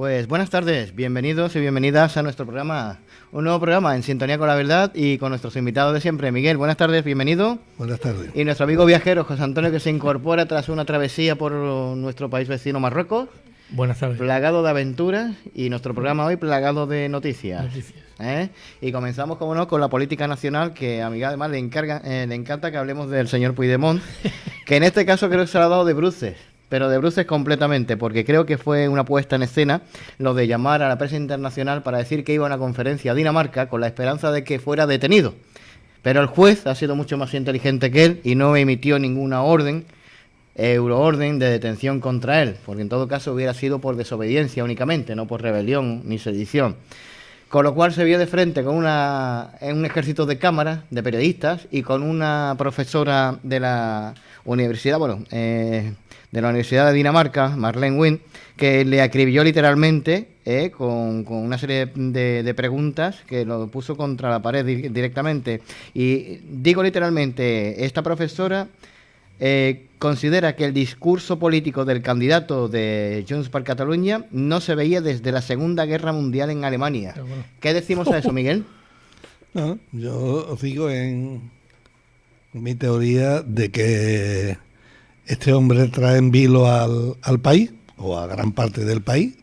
Pues buenas tardes, bienvenidos y bienvenidas a nuestro programa, un nuevo programa en sintonía con la verdad y con nuestros invitados de siempre. Miguel, buenas tardes, bienvenido. Buenas tardes. Y nuestro amigo viajero, José Antonio, que se incorpora tras una travesía por nuestro país vecino Marruecos. Buenas tardes. Plagado de aventuras y nuestro programa hoy plagado de noticias. Y comenzamos, como no, con la política nacional, que a Miguel además le encanta que hablemos del señor Puigdemont, que en este caso creo que se lo ha dado de bruces. Pero de bruces completamente, porque creo que fue una puesta en escena lo de llamar a la prensa internacional para decir que iba a una conferencia a Dinamarca con la esperanza de que fuera detenido. Pero el juez ha sido mucho más inteligente que él y no emitió ninguna euroorden de detención contra él, porque en todo caso hubiera sido por desobediencia únicamente, no por rebelión ni sedición. Con lo cual se vio de frente con un ejército de cámaras, de periodistas, y con una profesora de la universidad, de la Universidad de Dinamarca, Marlene Wind, que le acribilló literalmente con una serie de preguntas que lo puso contra la pared directamente. Y digo literalmente, esta profesora considera que el discurso político del candidato de Junts per Catalunya no se veía desde la Segunda Guerra Mundial en Alemania. Bueno. ¿Qué decimos a eso, Miguel? No, yo sigo en mi teoría de que este hombre trae en vilo al país, o a gran parte del país,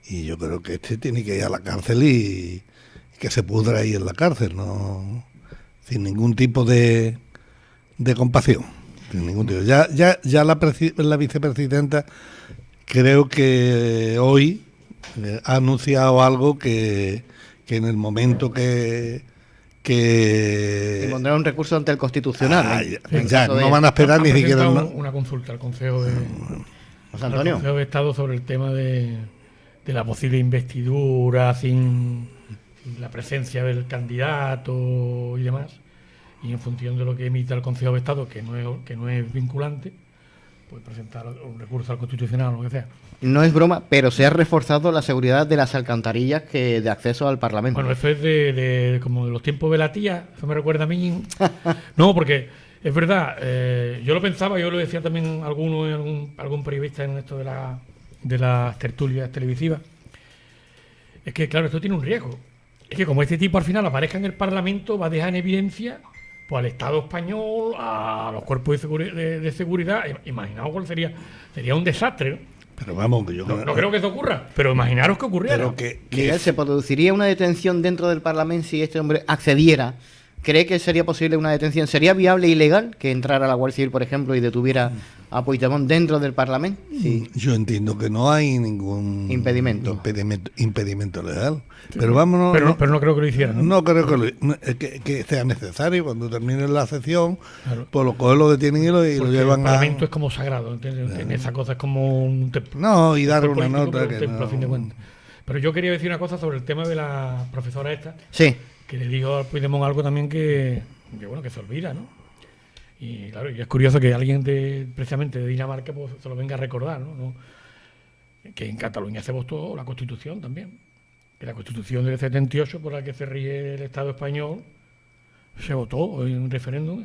y yo creo que este tiene que ir a la cárcel y que se pudra ahí en la cárcel, no, sin ningún tipo de compasión. Sin ningún tipo. Ya la vicepresidenta creo que hoy ha anunciado algo que en el momento que pondrá un recurso ante el Constitucional. No van a esperar ni siquiera una consulta al Consejo de Estado sobre el tema de la posible investidura sin la presencia del candidato y demás, y en función de lo que emita el Consejo de Estado, que no es vinculante, pues presentar un recurso al Constitucional o lo que sea. No es broma, pero se ha reforzado la seguridad de las alcantarillas de acceso al Parlamento. Bueno, eso es de como de los tiempos de la tía, eso me recuerda a mí. No, porque es verdad, yo lo pensaba, yo lo decía también algún periodista en esto de las tertulias televisivas. Es que, claro, esto tiene un riesgo. Es que como este tipo al final aparezca en el Parlamento, va a dejar en evidencia pues al Estado español, a los cuerpos de seguridad. Imaginaos cuál sería un desastre, ¿no? Pero vamos, que yo no creo que eso ocurra, pero imaginaros que ocurriera. Miguel, ¿se produciría una detención dentro del Parlamento si este hombre accediera? ¿Cree que sería posible una detención? ¿Sería viable y legal que entrara la Guardia Civil, por ejemplo, y detuviera a Puigdemont dentro del Parlamento? Sí. Yo entiendo que no hay ningún impedimento legal. Pero vámonos. Pero no creo que lo hicieran. No creo que sea necesario. Cuando termine la sesión, claro, pues lo detienen y lo llevan el Parlamento es como sagrado. En esa cosa es como un templo. No, y dar una nota. A fin de cuentas. Pero yo quería decir una cosa sobre el tema de la profesora esta. Sí. Que le digo al Puigdemont algo también que se olvida, ¿no? Y claro, y es curioso que alguien precisamente de Dinamarca pues se lo venga a recordar, ¿no? Que en Cataluña se votó la Constitución también. Que la Constitución del 78, por la que se rige el Estado español, se votó en un referéndum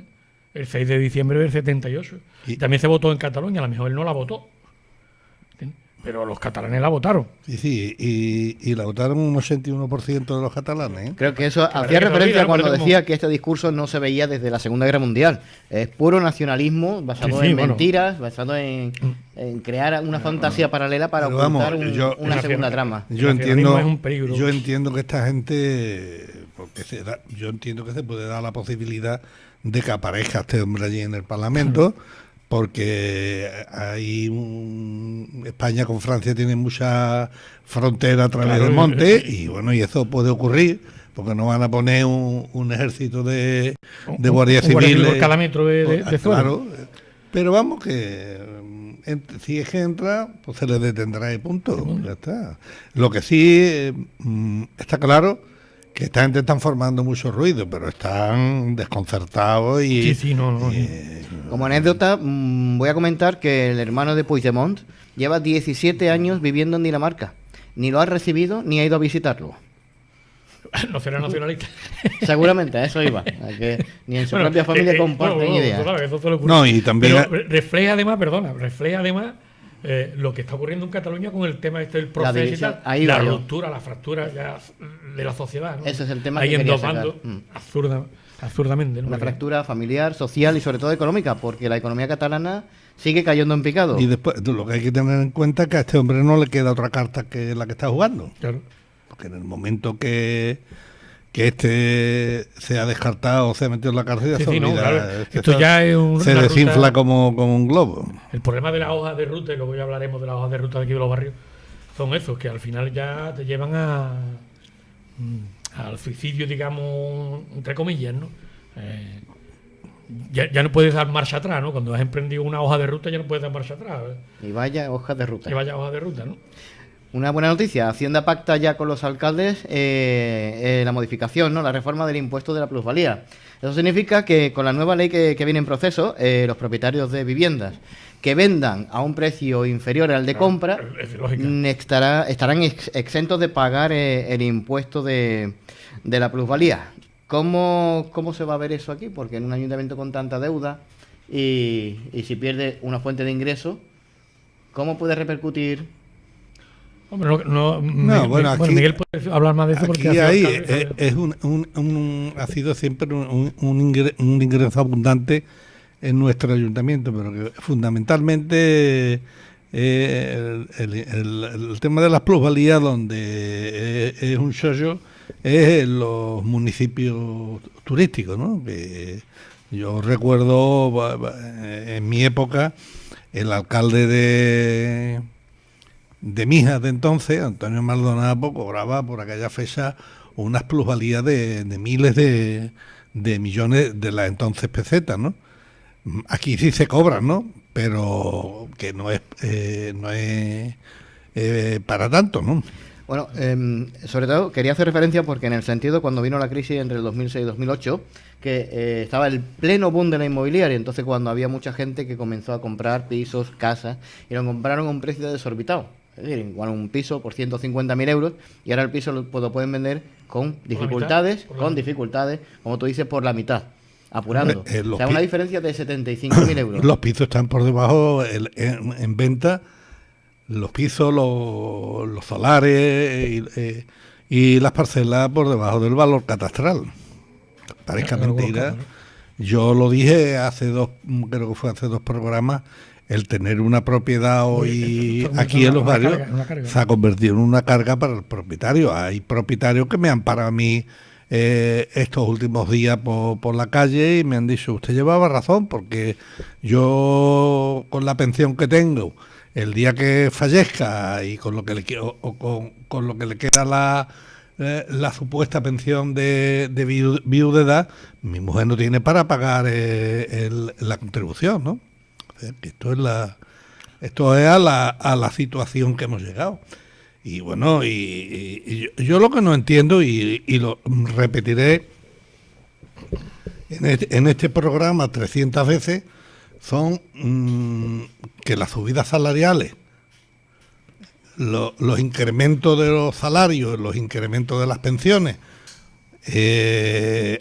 el 6 de diciembre del 78. Y también se votó en Cataluña, a lo mejor él no la votó, pero los catalanes la votaron. Sí, y la votaron un 81% de los catalanes. Creo que eso hacía referencia cuando decía que este discurso no se veía desde la Segunda Guerra Mundial. Es puro nacionalismo basado en mentiras, basado en crear una fantasía paralela para ocultar una segunda trama. Yo entiendo que esta gente, yo entiendo que se puede dar la posibilidad de que aparezca este hombre allí en el Parlamento. Porque España con Francia tiene mucha frontera a través del monte y bueno, y eso puede ocurrir porque no van a poner un ejército de guardia civil por cada metro de zona. Claro, pero vamos que si es que entra, pues se le detendrá y punto. Ya está. Lo que sí está claro que esta gente están formando mucho ruido, pero están desconcertados y... Sí, Como anécdota, voy a comentar que el hermano de Puigdemont lleva 17 años viviendo en Dinamarca. Ni lo ha recibido ni ha ido a visitarlo. No será nacionalista. Seguramente, a eso iba. A que ni en su propia familia comparten ideas. No, y también... Pero refleja además lo que está ocurriendo en Cataluña con el tema este del proceso y tal, la ruptura, la fractura ya de la sociedad, ¿no? Ese es el tema ahí que en quería dos bandos, absurdamente, ¿no? Una fractura familiar, social y sobre todo económica, porque la economía catalana sigue cayendo en picado. Y después, lo que hay que tener en cuenta es que a este hombre no le queda otra carta que la que está jugando. Claro. Porque en el momento que este se ha descartado o se ha metido en la cárcel, sí, se olvida. No, claro. Esto ya es se desinfla ruta, como un globo. El problema de las hojas de ruta, y luego ya hablaremos de las hojas de ruta de aquí de los barrios, son esos, que al final ya te llevan al suicidio, digamos, entre comillas, ¿no? Ya no puedes dar marcha atrás, ¿no? Cuando has emprendido una hoja de ruta ya no puedes dar marcha atrás. Y vaya hoja de ruta. Y vaya hoja de ruta, ¿no? Una buena noticia, Hacienda pacta ya con los alcaldes la modificación, ¿no? La reforma del impuesto de la plusvalía. Eso significa que con la nueva ley que viene en proceso, los propietarios de viviendas que vendan a un precio inferior al de compra estarán exentos de pagar el impuesto de la plusvalía. ¿Cómo se va a ver eso aquí? Porque en un ayuntamiento con tanta deuda y si pierde una fuente de ingreso, ¿cómo puede repercutir? Hombre, aquí, Miguel puede hablar más de eso porque ha sido siempre un ingreso abundante en nuestro ayuntamiento, pero que fundamentalmente el tema de las plusvalías, donde es un chollo, es en los municipios turísticos, ¿no? Que yo recuerdo en mi época el alcalde de Mijas de entonces, Antonio Maldonado, cobraba por aquella fecha unas plusvalías de miles de millones de las entonces pesetas, ¿no? Aquí sí se cobran, ¿no? Pero que no es para tanto, ¿no? Bueno, sobre todo quería hacer referencia porque en el sentido cuando vino la crisis entre el 2006 y 2008, que estaba el pleno boom de la inmobiliaria, entonces cuando había mucha gente que comenzó a comprar pisos, casas, y lo compraron a un precio desorbitado. Es decir, igual un piso por 150.000 euros y ahora el piso lo pueden vender con dificultades, como tú dices, por la mitad, apurando. O sea, una diferencia de 75.000 euros. Los pisos están por debajo en venta, los pisos, los solares y las parcelas por debajo del valor catastral. Parezca mentira. Yo lo dije creo que fue hace dos programas. El tener una propiedad hoy aquí en los barrios se ha convertido en una carga para el propietario. Hay propietarios que me han parado a mí estos últimos días por la calle y me han dicho, usted llevaba razón, porque yo con la pensión que tengo, el día que fallezca y con lo que le quiero, con lo que le queda la supuesta pensión de viudedad, mi mujer no tiene para pagar la contribución, ¿no? Esto es a la situación que hemos llegado. Y bueno, y yo lo que no entiendo, y lo repetiré en este programa 300 veces, son que las subidas salariales, los incrementos de los salarios, los incrementos de las pensiones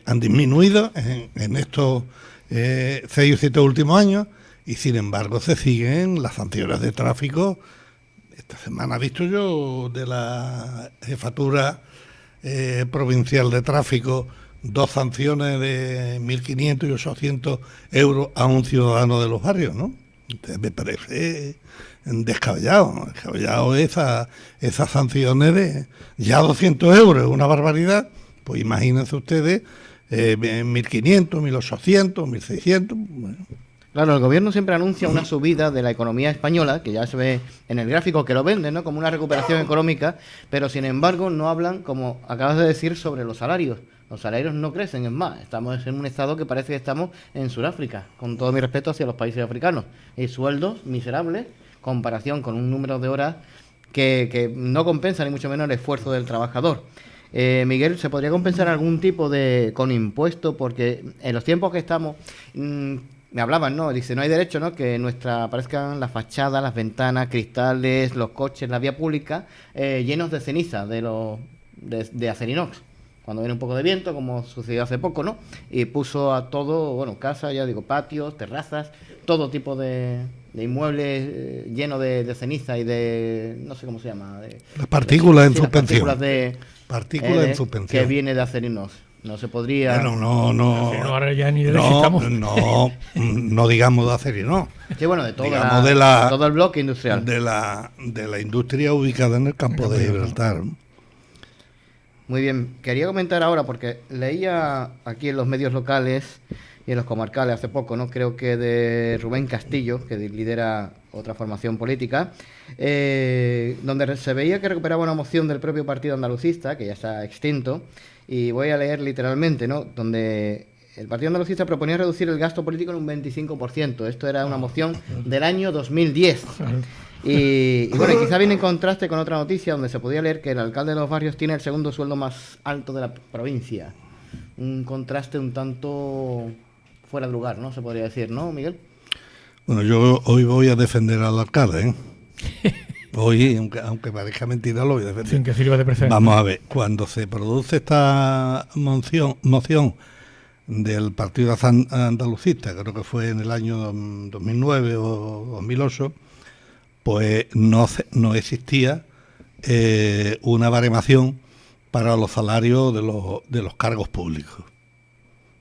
han disminuido en estos 6 o 7 últimos años. Y sin embargo se siguen las sanciones de tráfico. Esta semana he visto yo de la jefatura provincial de tráfico 2 sanciones de 1.500 y 800 euros a un ciudadano de los barrios, ¿no? Entonces me parece descabellado esas sanciones de ya 200 euros, es una barbaridad. Pues imagínense ustedes 1.500, 1.800, 1.600, bueno. Claro, el gobierno siempre anuncia una subida de la economía española, que ya se ve en el gráfico que lo venden, ¿no? Como una recuperación económica, pero sin embargo no hablan, como acabas de decir, sobre los salarios. Los salarios no crecen, es más, estamos en un estado que parece que estamos en Sudáfrica, con todo mi respeto hacia los países africanos. Y sueldos miserables, comparación con un número de horas que no compensa ni mucho menos el esfuerzo del trabajador. Miguel, ¿se podría compensar algún tipo con impuesto? Porque en los tiempos que estamos... me hablaban, ¿no? Dice, no hay derecho, ¿no? Que aparezcan las fachadas, las ventanas, cristales, los coches, la vía pública, llenos de ceniza de acero inox. cuando viene un poco de viento, como sucedió hace poco, ¿no? Y puso a todo, bueno, casa, ya digo, patios, terrazas, todo tipo de inmuebles llenos de ceniza y de, no sé cómo se llama. Las partículas en suspensión. Partículas en suspensión. Que viene de acerinos. No se podría... Bueno, no. Ahora ya ni necesitamos. No digamos de acero, sí, bueno, de todo el bloque industrial. De la industria ubicada en el campo de Gibraltar. Muy bien. Quería comentar ahora, porque leía aquí en los medios locales y en los comarcales hace poco, ¿no? Creo que de Rubén Castillo, que lidera otra formación política, donde se veía que recuperaba una moción del propio Partido Andalucista, que ya está extinto, y voy a leer literalmente, ¿no? Donde el Partido Andalucista proponía reducir el gasto político en un 25%. Esto era una moción del año 2010. Y bueno, quizá viene en contraste con otra noticia donde se podía leer que el alcalde de Los Barrios tiene el segundo sueldo más alto de la provincia. Un contraste un tanto fuera de lugar, ¿no? Se podría decir, ¿no, Miguel? Bueno, yo hoy voy a defender al alcalde, ¿eh? Hoy, aunque parezca mentira, lo voy a defender. Sin que sirva de precedente. Vamos a ver, cuando se produce esta moción del Partido Andalucista, creo que fue en el año 2009 o 2008, pues no existía una baremación para los salarios de los cargos públicos.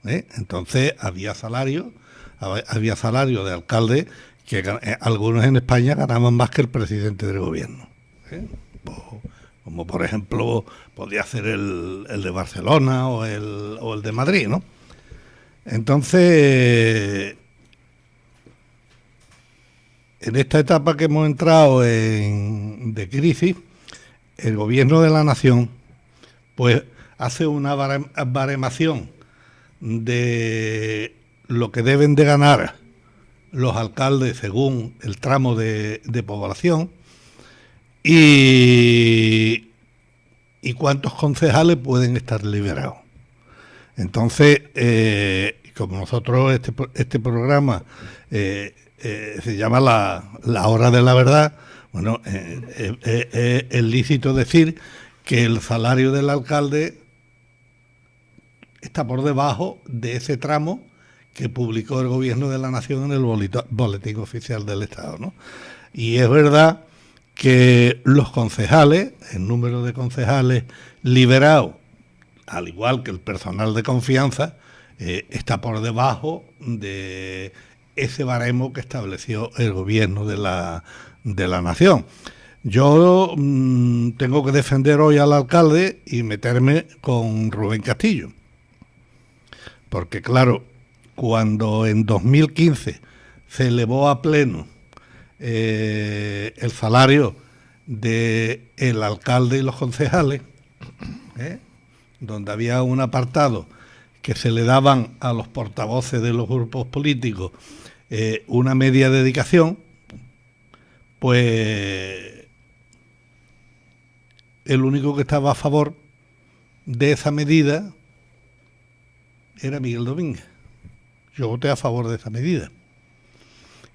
Entonces había salario de alcalde que algunos en España ganaban más que el presidente del gobierno. Como por ejemplo podía ser el de Barcelona o el de Madrid, ¿no? Entonces, en esta etapa que hemos entrado de crisis, el gobierno de la nación pues hace una baremación de lo que deben de ganar los alcaldes según el tramo de población y cuántos concejales pueden estar liberados. Entonces, como nosotros este programa se llama la hora de la verdad, bueno, es lícito decir que el salario del alcalde está por debajo de ese tramo que publicó el gobierno de la nación en el boletín oficial del Estado, ¿no? Y es verdad que los concejales, el número de concejales liberados, al igual que el personal de confianza, está por debajo de ese baremo que estableció el gobierno de la nación. Yo tengo que defender hoy al alcalde y meterme con Rubén Castillo, porque claro, cuando en 2015 se elevó a pleno el salario del alcalde y los concejales, donde había un apartado que se le daban a los portavoces de los grupos políticos una media dedicación, pues el único que estaba a favor de esa medida era Miguel Domínguez. Yo voté a favor de esa medida.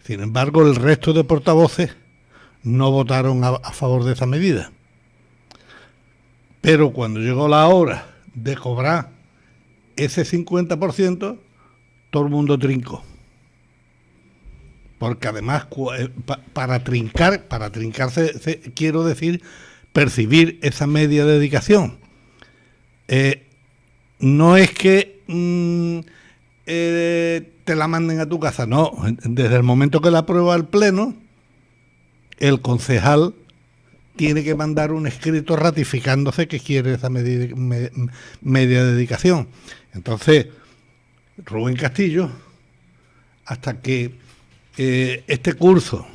Sin embargo, el resto de portavoces no votaron a favor de esa medida. Pero cuando llegó la hora de cobrar ese 50%, todo el mundo trincó. Porque además, para trincarse, quiero decir, percibir esa media dedicación. No es que te la manden a tu casa, no. Desde el momento que la aprueba el Pleno, el concejal tiene que mandar un escrito ratificándose que quiere esa media dedicación. Entonces, Rubén Castillo, hasta que este curso,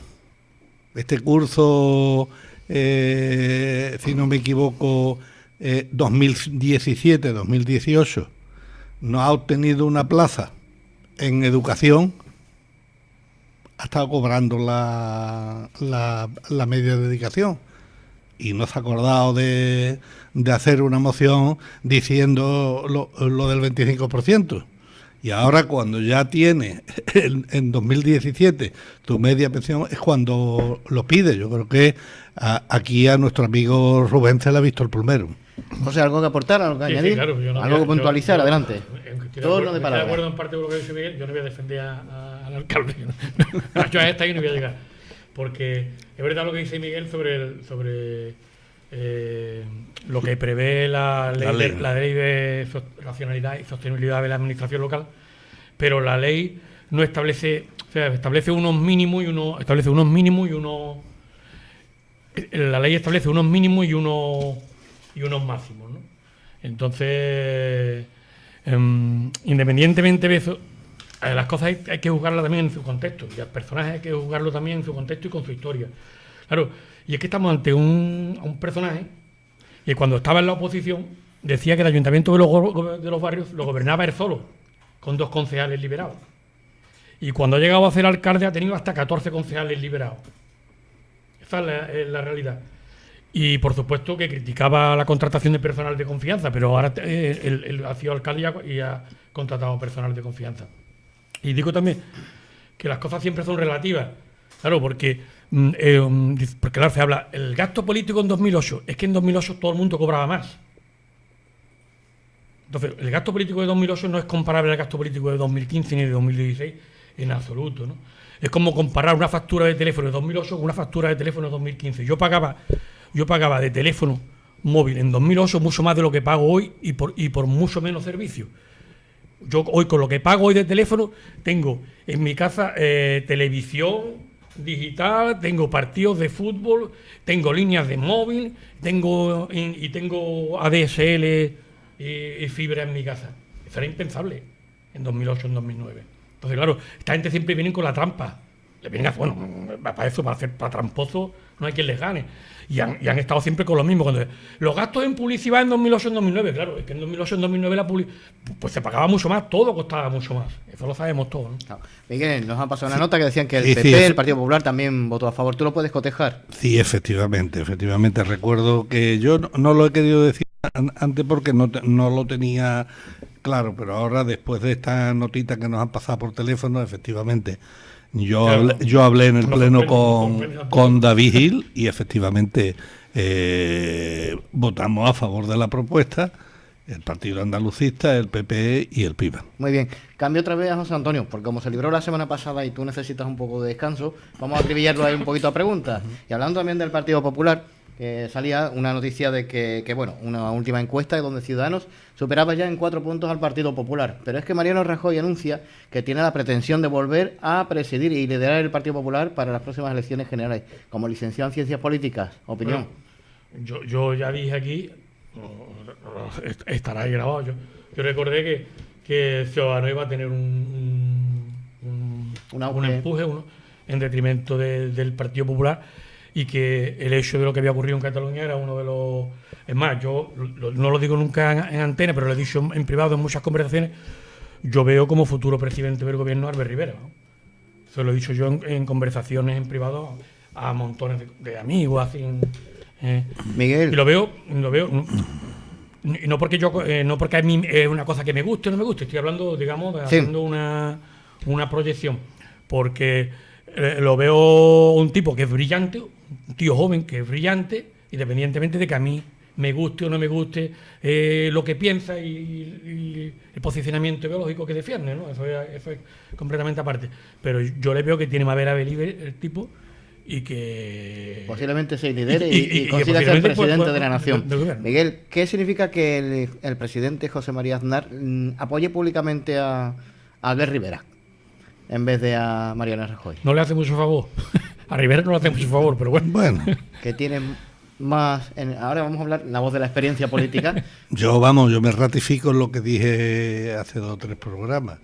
si no me equivoco, 2017-2018, no ha obtenido una plaza en educación, ha estado cobrando la media dedicación y no se ha acordado de hacer una moción diciendo lo del 25%. Y ahora cuando ya tienes en 2017 tu media pensión es cuando lo pides. Yo creo que aquí a nuestro amigo Rubén se le ha visto el plumero. José, ¿algo que aportar, algo que añadir? Sí, claro, algo que puntualizar, adelante. Todo lo de palabras. Estoy de acuerdo en parte con lo que dice Miguel, yo no voy a defender al alcalde. Yo a esta ahí no voy a llegar. Porque es verdad lo que dice Miguel sobre lo que prevé la ley de racionalidad y sostenibilidad de la administración local, pero la ley no establece, o sea, establece unos mínimos y unos la ley establece unos mínimos y unos máximos, ¿no? Entonces, independientemente de eso, las cosas hay que juzgarlas también en su contexto, y al personaje hay que juzgarlo también en su contexto y con su historia. Claro, y es que estamos ante un personaje que cuando estaba en la oposición decía que el ayuntamiento de los barrios lo gobernaba él solo, con 2 concejales liberados. Y cuando ha llegado a ser alcalde ha tenido hasta 14 concejales liberados. Esa es la realidad. Y por supuesto que criticaba la contratación de personal de confianza, pero ahora él ha sido alcalde y ha contratado personal de confianza. Y digo también que las cosas siempre son relativas. Claro, porque claro, se habla, el gasto político en 2008, es que en 2008 todo el mundo cobraba más. Entonces, el gasto político de 2008 no es comparable al gasto político de 2015 ni de 2016 en absoluto, ¿no? Es como comparar una factura de teléfono de 2008 con una factura de teléfono de 2015. Yo pagaba de teléfono móvil en 2008 mucho más de lo que pago hoy y por mucho menos servicio. Yo hoy con lo que pago hoy de teléfono tengo en mi casa televisión digital, tengo partidos de fútbol, tengo líneas de móvil, tengo ADSL y fibra en mi casa. Eso era impensable en 2008, en 2009. Entonces, claro, esta gente siempre viene con la trampa. Le vienen a, bueno, para eso, para tramposo, no hay quien les gane. Y han estado siempre con lo mismo. Cuando los gastos en publicidad en 2008, en 2009, claro, es que en 2008, en 2009 pues se pagaba mucho más, todo costaba mucho más. Eso lo sabemos todos, ¿no? Claro. Miguel, nos han pasado una nota que decían que el PP, el Partido Popular, también votó a favor. ¿Tú lo puedes cotejar? Sí, efectivamente. Recuerdo que yo no lo he querido decir antes porque no lo tenía claro, pero ahora, después de esta notita que nos han pasado por teléfono, efectivamente, yo hablé en el pleno con David Gil y efectivamente votamos a favor de la propuesta, el Partido Andalucista, el PP y el PIBA. Muy bien. Cambio otra vez a José Antonio, porque como se libró la semana pasada y tú necesitas un poco de descanso, vamos a acribillarlo ahí un poquito a preguntas. Y hablando también del Partido Popular, salía una noticia de que, bueno, una última encuesta donde Ciudadanos superaba ya en 4 puntos al Partido Popular. Pero es que Mariano Rajoy anuncia que tiene la pretensión de volver a presidir y liderar el Partido Popular para las próximas elecciones generales. Como licenciado en Ciencias Políticas, opinión. Bueno, yo ya dije aquí, estará ahí grabado, yo recordé que Ciudadanos iba a tener un empuje en detrimento del Partido Popular, y que el hecho de lo que había ocurrido en Cataluña era uno de los... Es más, yo no lo digo nunca en antena, pero lo he dicho en privado en muchas conversaciones, yo veo como futuro presidente del gobierno a Albert Rivera, ¿no? Eso lo he dicho yo en conversaciones en privado a montones de amigos, así... Miguel. Y lo veo no porque a mí es una cosa que me guste o no me guste, estoy hablando, digamos, haciendo una proyección, porque lo veo un tipo que es brillante, un tío joven que es brillante, independientemente de que a mí me guste o no me guste lo que piensa y el posicionamiento ideológico que defiende, ¿no? Eso es completamente aparte. Pero yo le veo que tiene madera libre el tipo, y que posiblemente se lidere y consiga ser presidente de la nación. Miguel, ¿qué significa que el presidente José María Aznar apoye públicamente a Albert Rivera en vez de a Mariano Rajoy? No le hace mucho favor. A Rivera no le hace mucho favor, pero bueno. Que tiene más... ahora vamos a hablar la voz de la experiencia política. Yo me ratifico en lo que dije hace 2 o 3 programas.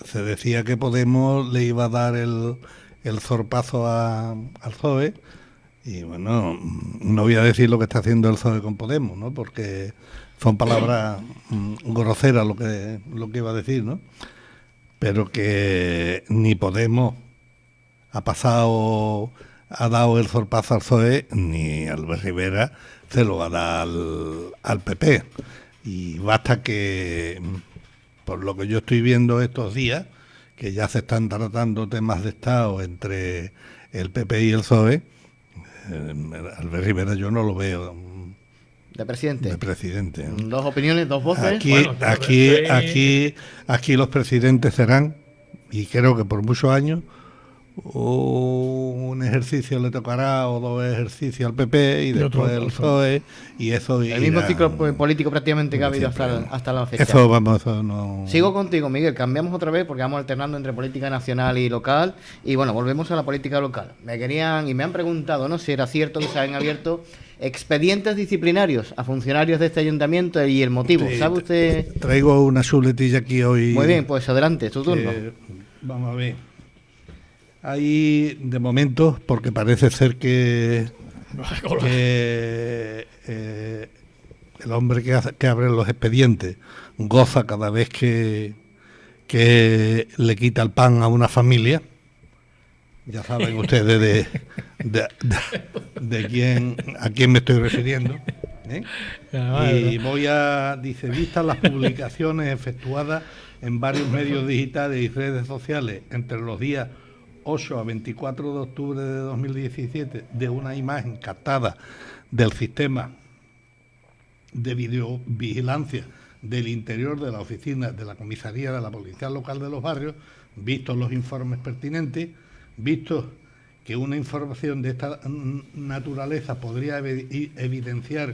Se decía que Podemos le iba a dar el zorpazo al PSOE, y bueno, no voy a decir lo que está haciendo el PSOE con Podemos, ¿no? Porque son palabras groseras lo que iba a decir, ¿no? Pero que ni Podemos ha dado el zorpazo al PSOE, ni Albert Rivera se lo va a dar al PP. Y basta que, por lo que yo estoy viendo estos días, que ya se están tratando temas de Estado entre el PP y el PSOE, Albert Rivera yo no lo veo de presidente. De presidente. Dos opiniones, dos voces. Aquí los presidentes serán, y creo que por muchos años, un ejercicio le tocará o dos ejercicios al PP y después el PSOE, y eso el mismo ciclo político prácticamente que ha habido hasta la fecha. Eso no. Sigo contigo, Miguel, cambiamos otra vez porque vamos alternando entre política nacional y local, y bueno, volvemos a la política local. Me han preguntado, ¿no?, si era cierto que se habían abierto expedientes disciplinarios a funcionarios de este ayuntamiento y el motivo. Sí, ¿sabe usted? Traigo una chuletilla aquí hoy. Muy bien, pues adelante, tu turno. Vamos a ver. Hay, de momento, porque parece ser que el hombre que abre los expedientes goza cada vez que le quita el pan a una familia. Ya saben ustedes a quién me estoy refiriendo. Y dice, vistas las publicaciones efectuadas en varios medios digitales y redes sociales entre los días 8 a 24 de octubre de 2017 de una imagen captada del sistema de videovigilancia del interior de la oficina de la comisaría de la Policía Local de los Barrios, vistos los informes pertinentes, visto que una información de esta naturaleza podría evidenciar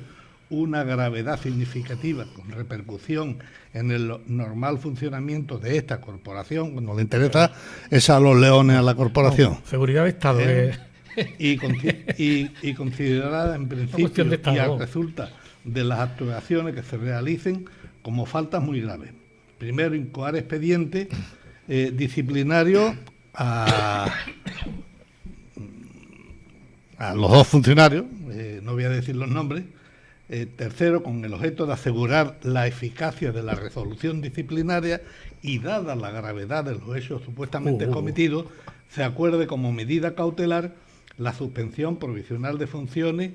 una gravedad significativa con repercusión en el normal funcionamiento de esta corporación, cuando le interesa es a los leones a la corporación. No, seguridad de Estado. Y considerada en principio y a resulta de las actuaciones que se realicen como faltas muy graves. Primero, incoar expediente disciplinario a los dos funcionarios, no voy a decir los nombres. Tercero, con el objeto de asegurar la eficacia de la resolución disciplinaria y dada la gravedad de los hechos supuestamente cometidos, se acuerde como medida cautelar la suspensión provisional de funciones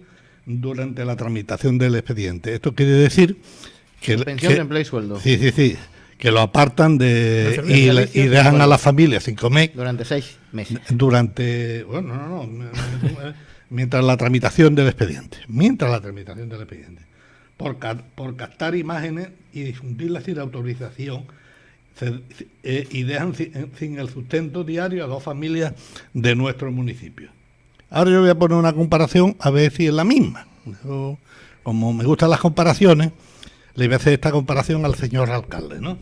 durante la tramitación del expediente. Esto quiere decir que... Suspensión de empleo y sueldo. Sí, que lo apartan y dejan a la familia sin comer. Durante 6 meses. Mientras la tramitación del expediente. Por captar imágenes y difundirlas sin autorización y dejan sin el sustento diario a 2 familias de nuestro municipio. Ahora yo voy a poner una comparación a ver si es la misma. Como me gustan las comparaciones, le voy a hacer esta comparación al señor alcalde, ¿no?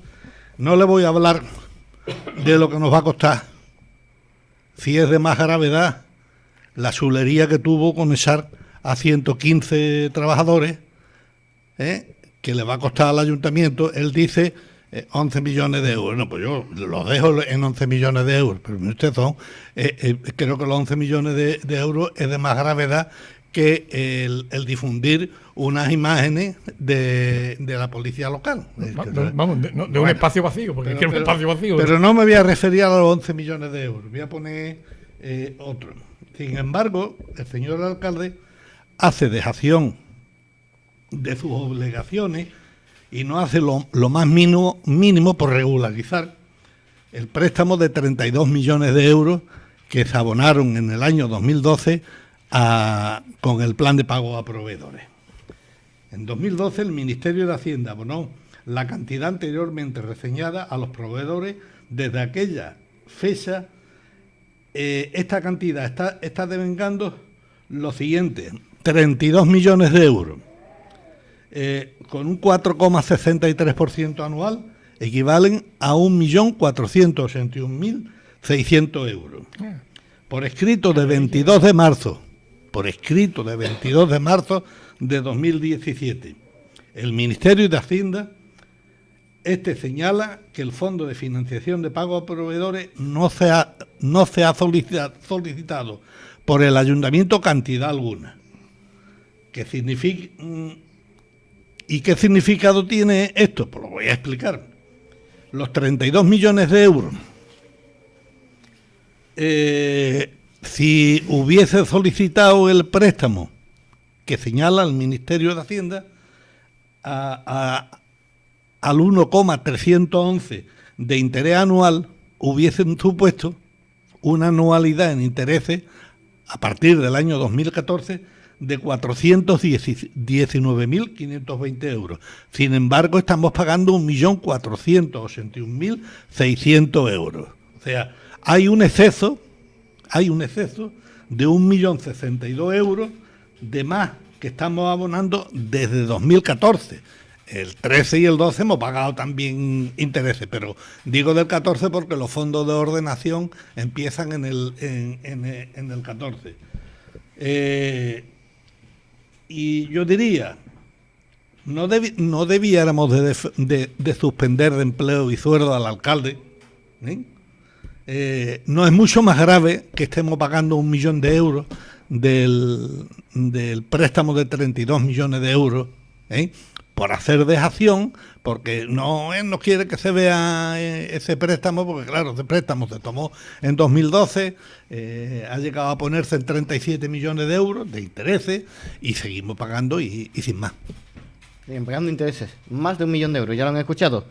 No le voy a hablar de lo que nos va a costar, si es de más gravedad, la chulería que tuvo con echar a 115 trabajadores, que le va a costar al ayuntamiento. Él dice 11 millones de euros. No, pues yo los dejo en 11 millones de euros, pero ustedes creo que los 11 millones de euros es de más gravedad que el difundir unas imágenes de la policía local. De un espacio vacío, porque quiero un espacio vacío. Pero no me voy a referir a los 11 millones de euros, voy a poner otro. Sin embargo, el señor alcalde hace dejación de sus obligaciones y no hace lo más mínimo por regularizar el préstamo de 32 millones de euros que se abonaron en el año 2012 con el plan de pago a proveedores. En 2012 el Ministerio de Hacienda abonó la cantidad anteriormente reseñada a los proveedores. Desde aquella fecha esta cantidad está devengando lo siguiente: 32 millones de euros, con un 4,63% anual, equivalen a 1.481.600 euros. Por escrito de 22 de marzo de 2017, el Ministerio de Hacienda señala que el Fondo de Financiación de Pago a Proveedores no se ha solicitado por el Ayuntamiento cantidad alguna. ¿Qué significa y qué significado tiene esto? Pues lo voy a explicar. Los 32 millones de euros, si hubiese solicitado el préstamo que señala el Ministerio de Hacienda al 1,311 de interés anual, hubiesen supuesto una anualidad en intereses a partir del año 2014 de 419.520 euros. Sin embargo, estamos pagando 1.481.600 euros. O sea, hay un exceso de 1.062.000 euros de más que estamos abonando desde 2014. El 13 y el 12 hemos pagado también intereses, pero digo del 14 porque los fondos de ordenación empiezan en el 14. Y yo diría, no debiéramos de suspender de empleo y sueldo al alcalde, ¿eh? No es mucho más grave que estemos pagando 1 millón de euros del préstamo de 32 millones de euros, por hacer dejación, porque no quiere que se vea ese préstamo, porque claro, ese préstamo se tomó en 2012, ha llegado a ponerse en 37 millones de euros de intereses y seguimos pagando y sin más. Bien, pagando intereses, más de 1 millón de euros, ya lo han escuchado.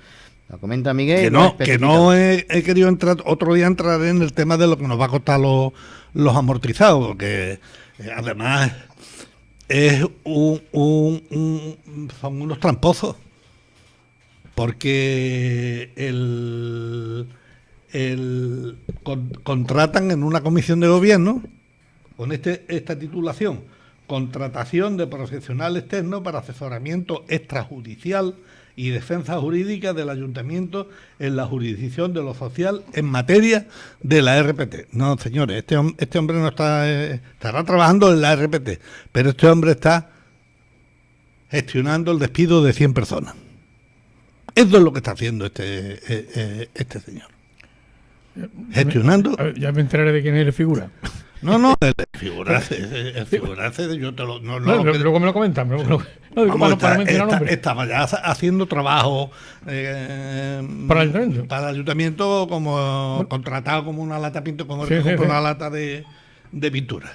Lo comenta Miguel. Que no he querido otro día entrar en el tema de lo que nos va a costar los amortizados, porque además es son unos tramposos, porque contratan en una comisión de gobierno con esta titulación: contratación de profesional externo para asesoramiento extrajudicial y defensa jurídica del ayuntamiento en la jurisdicción de lo social en materia de la RPT. No, señores, este hombre no estará trabajando en la RPT, pero este hombre está gestionando el despido de 100 personas. Eso es lo que está haciendo este señor. Gestionando. Ya me enteraré de quién es la figura. No, el figurarse, yo te lo... luego me lo comentan. Estaba ya haciendo trabajo para el ayuntamiento como contratado como una lata pinto, como una lata de pintura.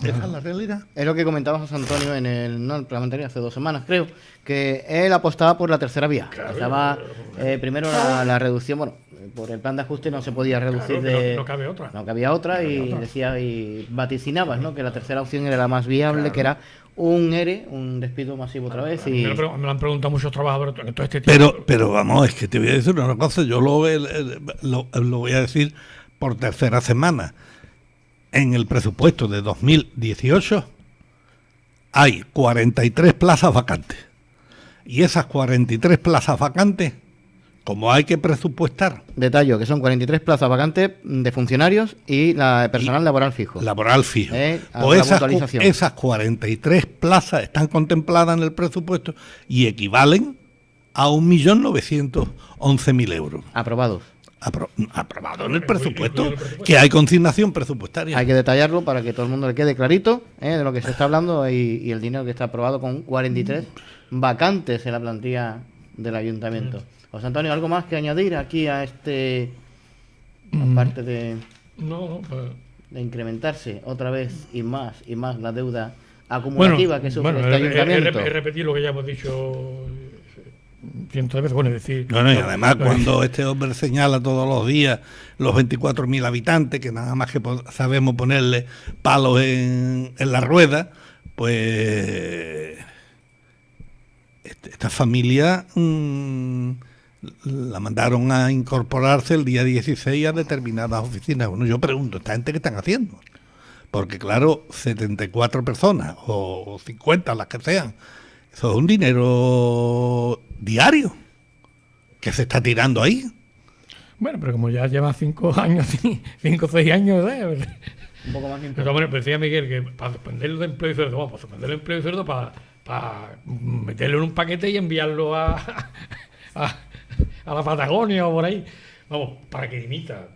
Esa es la realidad. Es lo que comentaba José Antonio en el parlamentario hace 2 semanas, creo, que él apostaba por la tercera vía. Claro, estaba primero la reducción, bueno, por el plan de ajuste no se podía reducir, no cabe otra. No cabía otra, y decía, y vaticinabas, ¿no?, que la tercera opción era la más viable, que era un ERE, un despido masivo otra vez. Y... Me lo han preguntado muchos trabajadores en todo este tiempo. Pero vamos, es que te voy a decir una cosa, yo lo voy a decir por tercera semana. En el presupuesto de 2018 hay 43 plazas vacantes. Y esas 43 plazas vacantes, como hay que presupuestar... Detallo, que son 43 plazas vacantes de funcionarios y la personal laboral fijo. Laboral fijo. Pues esas 43 plazas están contempladas en el presupuesto y equivalen a 1.911.000 euros. Aprobados. Aprobado en el presupuesto, que hay consignación presupuestaria. Hay que detallarlo para que todo el mundo le quede clarito de lo que se está hablando y el dinero que está aprobado con 43 vacantes en la plantilla del ayuntamiento. José Antonio, ¿algo más que añadir aquí a aparte de incrementarse otra vez y más la deuda acumulativa que sufre este ayuntamiento? Repetir lo que ya hemos dicho cientos de veces, bueno, es decir... y además cuando este hombre señala todos los días los 24.000 habitantes, que nada más que sabemos ponerle palos en la rueda, pues esta familia la mandaron a incorporarse el día 16 a determinadas oficinas. Bueno, yo pregunto, ¿esta gente qué están haciendo? Porque claro, 74 personas o 50, las que sean, eso es un dinero diario que se está tirando ahí. Bueno, pero como ya lleva 5 o 6 años, un poco más. Pero bueno, decía Miguel que para suspenderlo de empleo y sueldo, vamos, para suspender el empleo y sueldo para meterlo en un paquete y enviarlo a la Patagonia o por ahí, vamos, para que dimita,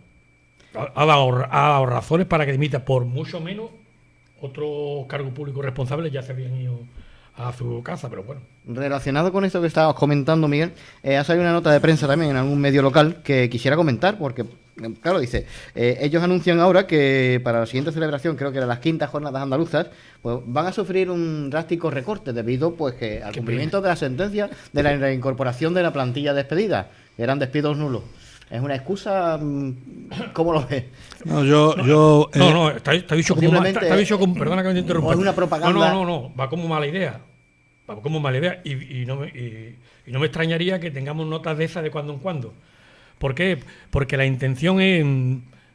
a razones para que dimita, por mucho menos otros cargos públicos responsables ya se habían ido a su casa, pero bueno. Relacionado con esto que estabas comentando, Miguel, ha salido una nota de prensa también en algún medio local que quisiera comentar, porque Claro, dice, ellos anuncian ahora que para la siguiente celebración, creo que eran las quintas jornadas andaluzas, pues van a sufrir un drástico recorte debido pues que al cumplimiento de la sentencia de la reincorporación de la plantilla despedida, que eran despidos nulos. ¿Es una excusa? ¿Cómo lo ves? No, está dicho como perdona que me interrumpa. ¿O es una propaganda? No, va como mala idea. Y no me extrañaría que tengamos notas de esas de cuando en cuando. ¿Por qué? Porque la intención es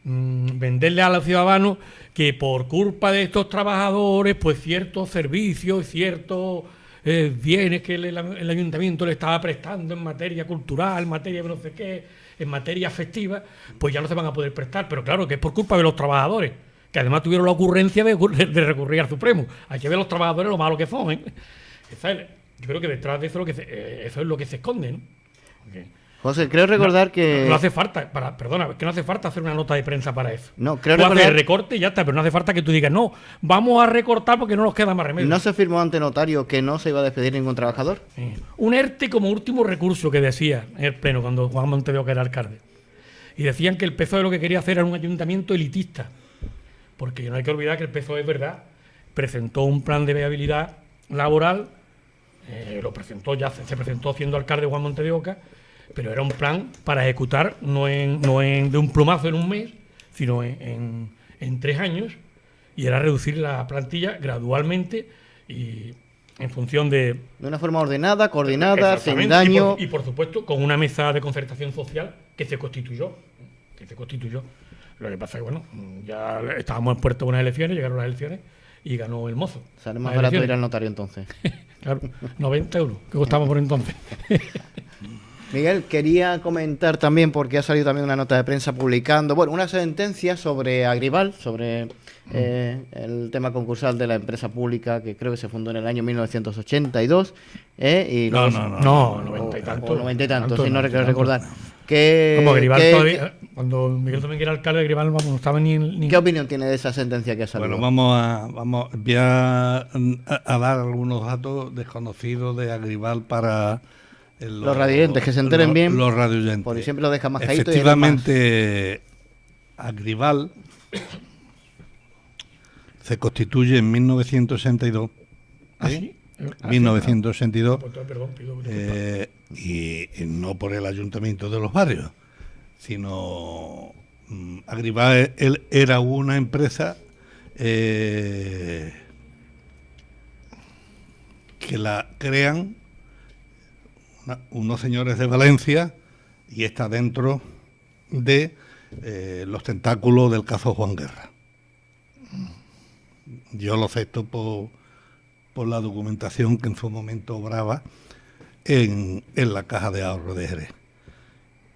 venderle a los ciudadanos que por culpa de estos trabajadores, pues ciertos servicios, ciertos bienes que el ayuntamiento le estaba prestando en materia cultural, en materia de no sé qué, en materia festiva, pues ya no se van a poder prestar. Pero claro, que es por culpa de los trabajadores, que además tuvieron la ocurrencia de recurrir al Supremo. Hay que ver los trabajadores lo malos que son, ¿eh? Yo creo que detrás de eso, eso es lo que se esconde, ¿no? Okay. José, creo recordar que... No hace falta, que no hace falta hacer una nota de prensa para eso. No, creo recordar... recordar... el recorte y ya está, pero no hace falta que tú digas, no, vamos a recortar porque no nos queda más remedio. ¿No se firmó ante notario que no se iba a despedir ningún trabajador? Sí. Un ERTE como último recurso que decía en el Pleno, cuando Juan Montes de Oca era alcalde. Y decían que el PSOE lo que quería hacer era un ayuntamiento elitista. Porque no hay que olvidar que el PSOE, es verdad, presentó un plan de viabilidad laboral, se presentó siendo alcalde Juan Montes de Oca, pero era un plan para ejecutar no de un plumazo en un mes, sino en 3 años, y era reducir la plantilla gradualmente y en función de una forma ordenada, coordinada, sin daño. Y por supuesto, con una mesa de concertación social que se constituyó. Lo que pasa es que, bueno, ya estábamos en puerto de unas elecciones, llegaron las elecciones y ganó el mozo. Sale más barato ir al notario entonces. Claro, 90 euros, que costaba por entonces. Miguel, quería comentar también, porque ha salido también una nota de prensa publicando, bueno, una sentencia sobre Agrival, sobre el tema concursal de la empresa pública que creo que se fundó en el año 1982. Y no, 90 y tanto. O 90 y tanto, si no recuerdo recordar. Como Agrival todavía, cuando Miguel también era alcalde de Agrival, no estaba ni... ¿Qué opinión tiene de esa sentencia que ha salido? Bueno, voy a dar algunos datos desconocidos de Agrival para... los radioyentes, que se enteren bien. Los radioyentes. Porque siempre lo dejan más caído. Efectivamente, Agrival se constituye en 1962. ¿Ah, sí? 1962. Perdón, y no por el Ayuntamiento de los Barrios, sino Agrival era una empresa que la crean unos señores de Valencia y está dentro de los tentáculos del caso Juan Guerra. Yo lo sé esto por la documentación que en su momento obraba en la Caja de Ahorro de Jerez.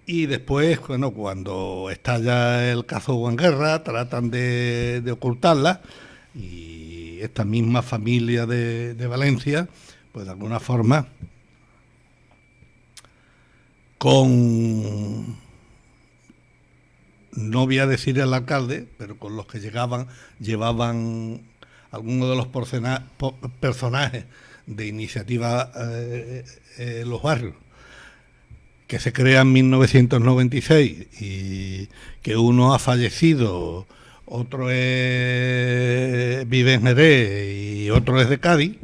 Y después, bueno, cuando estalla el caso Juan Guerra, tratan de ocultarla, y esta misma familia de Valencia, pues de alguna forma, no voy a decir el alcalde, pero con los que llevaban algunos de los personajes de Iniciativa Los Barrios, que se crea en 1996 y que uno ha fallecido, otro vive en Jerez y otro es de Cádiz,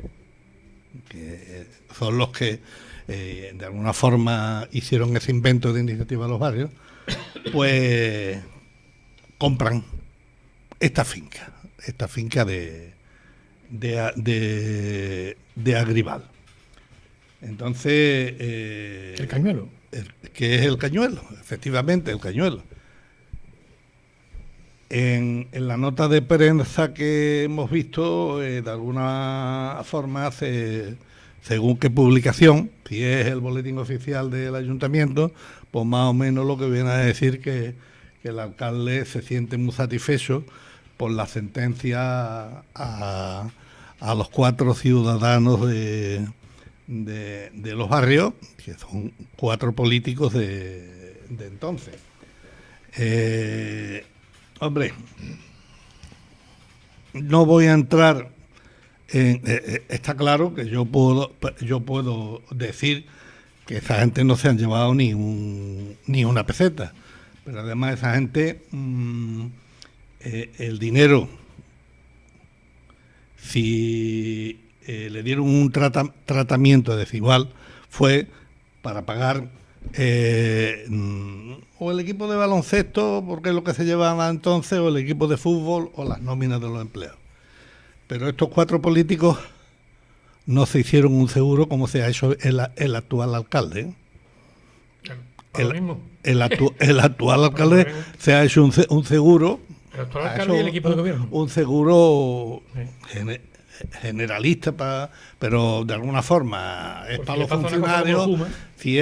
que son los que de alguna forma hicieron ese invento de Iniciativa Los Barrios, pues compran esta finca de Agrival. Entonces... el Cañuelo. Que es el Cañuelo, efectivamente, el Cañuelo. En la nota de prensa que hemos visto, de alguna forma según qué publicación, si es el boletín oficial del ayuntamiento, pues más o menos lo que viene a decir que el alcalde se siente muy satisfecho por la sentencia a los 4 ciudadanos de Los Barrios, que son 4 políticos de entonces. Hombre, no voy a entrar en... está claro que yo puedo decir que esa gente no se han llevado ni una peseta, Pero además esa gente, el dinero, si le dieron un tratamiento desigual, fue para pagar o el equipo de baloncesto, porque es lo que se llevaba entonces, o el equipo de fútbol, o las nóminas de los empleados. Pero estos 4 políticos no se hicieron un seguro como se ha hecho el actual alcalde, ¿eh? El actual alcalde se ha hecho un seguro. El actual alcalde y el equipo de gobierno. Un seguro generalista, pero de alguna forma es para los funcionarios. Si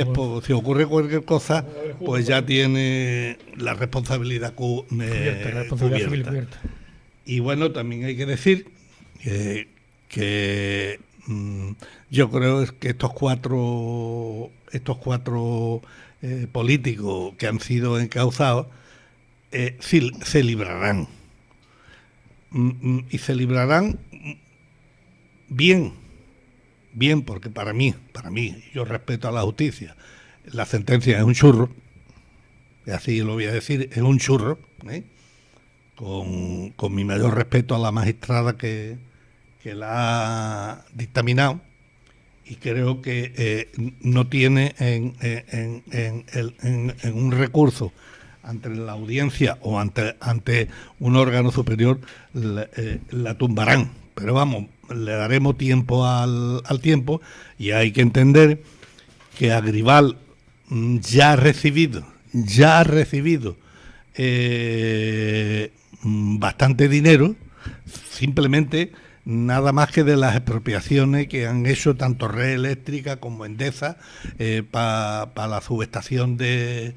ocurre cualquier cosa, pues ya tiene la responsabilidad cubierta. Y bueno, también hay que decir que yo creo que estos cuatro políticos que han sido encausados sí, se librarán. Y se librarán bien, porque para mí, yo respeto a la justicia, la sentencia es un churro, y así lo voy a decir, es un churro, con mi mayor respeto a la magistrada que la ha dictaminado, y creo que no tiene en un recurso ante la audiencia o ante un órgano superior, la tumbarán. Pero vamos, le daremos tiempo al tiempo, y hay que entender que Agrival ya ha recibido bastante dinero, simplemente nada más que de las expropiaciones que han hecho tanto Red Eléctrica como Endesa para la subestación del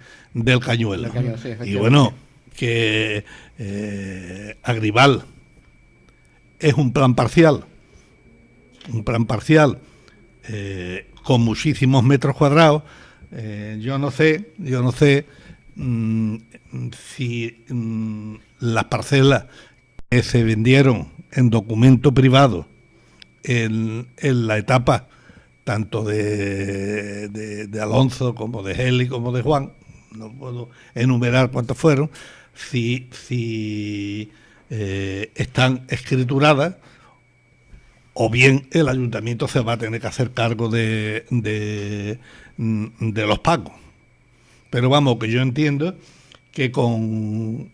Cañuelo. Sí, y bueno, que Agrival es un plan parcial con muchísimos metros cuadrados. Yo no sé si las parcelas que se vendieron en documento privado en la etapa tanto de Alonso como de Heli como de Juan, no puedo enumerar cuántas fueron, si están escrituradas, o bien el ayuntamiento se va a tener que hacer cargo de los pagos. Pero vamos, que yo entiendo que con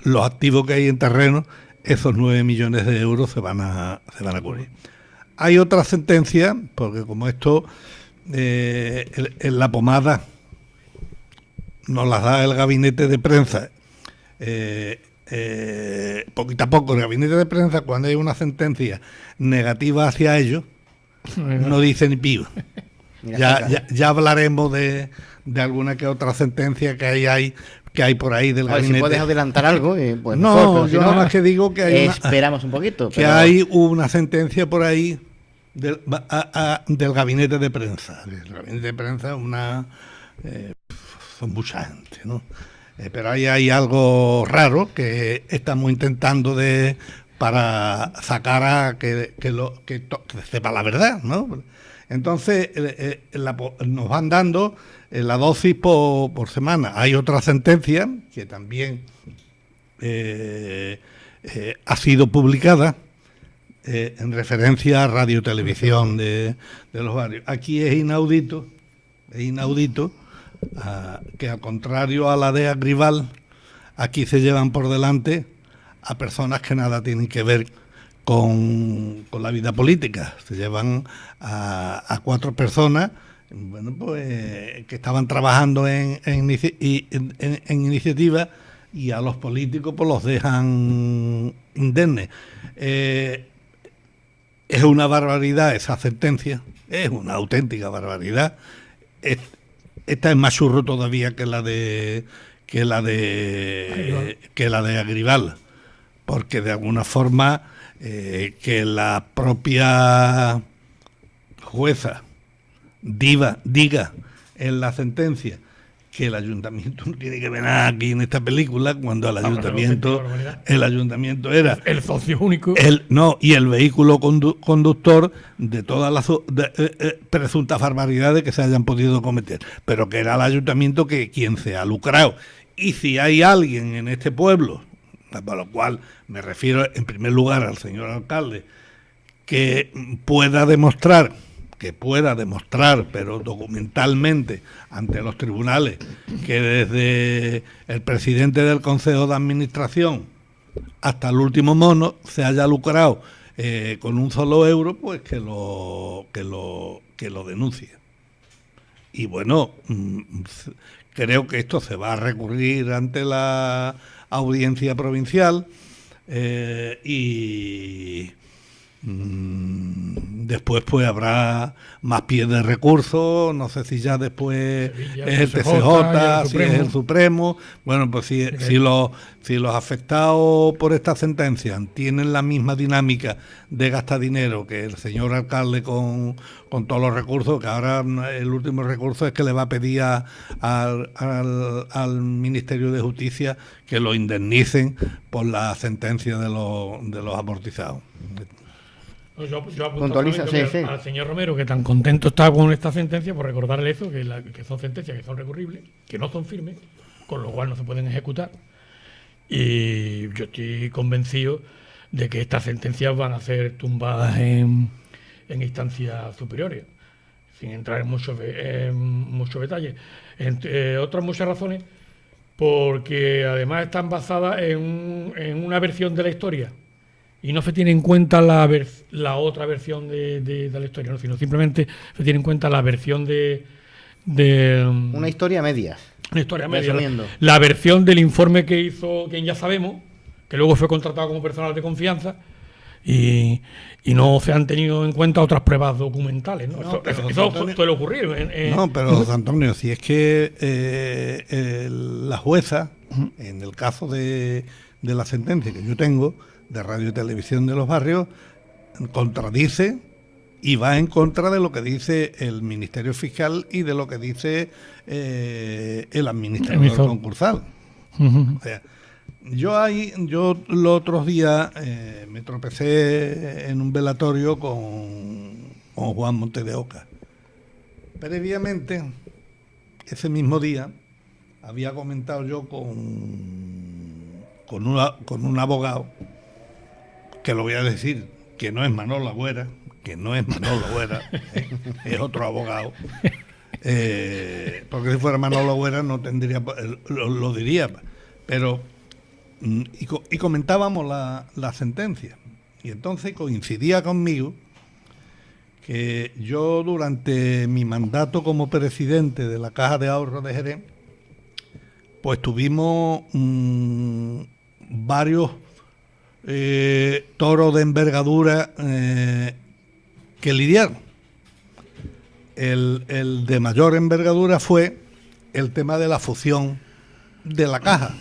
los activos que hay en terreno, esos 9 millones de euros se van a cubrir. Hay otra sentencia, porque como esto en la pomada nos las da el gabinete de prensa, poquito a poco el gabinete de prensa, cuando hay una sentencia negativa hacia ellos, no dice ni pío. Ya hablaremos de alguna que otra sentencia que hay por ahí del gabinete. Si puedes adelantar algo, pues no, mejor, yo nada más que digo que hay esperamos un poquito. Que hay una sentencia por ahí del gabinete de prensa. El gabinete de prensa son mucha gente, ¿no? Pero ahí hay algo raro que estamos intentando para sacar a que sepa la verdad, ¿no? Entonces nos van dando la dosis por semana. Hay otra sentencia que también ha sido publicada en referencia a radio y televisión de los barrios. Aquí es inaudito que, al contrario a la de Agrival, aquí se llevan por delante a personas que nada tienen que ver con la vida política. Se llevan a 4 personas, bueno, pues que estaban trabajando en iniciativa, y a los políticos pues los dejan indemnes. Es una barbaridad esa sentencia, es una auténtica barbaridad. Esta es más churro todavía que la de Agrival, porque de alguna forma que la propia jueza diga en la sentencia que el ayuntamiento no tiene que ver nada aquí en esta película, cuando el ayuntamiento era el socio único, y el vehículo conductor de todas las presuntas barbaridades que se hayan podido cometer, pero que era el ayuntamiento quien se ha lucrado, Y si hay alguien en este pueblo, para lo cual me refiero en primer lugar al señor alcalde, que pueda demostrar, pero documentalmente ante los tribunales, que desde el presidente del Consejo de Administración hasta el último mono se haya lucrado con un solo euro, pues que lo denuncie. Y bueno, creo que esto se va a recurrir ante la audiencia provincial y después pues habrá más pies de recurso, no sé si ya después Sevilla, es el TCJ, si es el Supremo. Bueno, pues si los afectados por esta sentencia tienen la misma dinámica de gastar dinero que el señor alcalde con todos los recursos, que ahora el último recurso es que le va a pedir al Ministerio de Justicia que lo indemnicen por la sentencia de los amortizados. Yo apunto Puntualiza, sí. al señor Romero, que tan contento está con esta sentencia, por recordarle eso, que son sentencias que son recurribles, que no son firmes, con lo cual no se pueden ejecutar. Y yo estoy convencido de que estas sentencias van a ser tumbadas en instancias superiores, sin entrar en muchos detalles. Entre otras muchas razones, porque además están basadas en una versión de la historia y no se tiene en cuenta la otra versión de la historia, ¿no? Sino simplemente se tiene en cuenta la versión de una historia a medias. Una historia media. Resumiendo. La versión del informe que hizo quien ya sabemos, que luego fue contratado como personal de confianza, y no se han tenido en cuenta otras pruebas documentales, ¿no? Eso suele ocurrir. No, pero José Antonio, si es que la jueza, en el caso de la sentencia que yo tengo de Radio y Televisión de los Barrios, contradice y va en contra de lo que dice el Ministerio Fiscal y de lo que dice el administrador concursal. O sea, yo los otros días me tropecé en un velatorio con Juan Monte de Oca. Previamente, ese mismo día, había comentado yo con un abogado, que lo voy a decir, que no es Manolo Agüera, es otro abogado. Porque si fuera Manolo Agüera no tendría, lo diría, pero y comentábamos la sentencia, y entonces coincidía conmigo que yo durante mi mandato como presidente de la Caja de Ahorros de Jerez, pues tuvimos varios toros de envergadura que lidiar. El de mayor envergadura fue el tema de la fusión de la caja,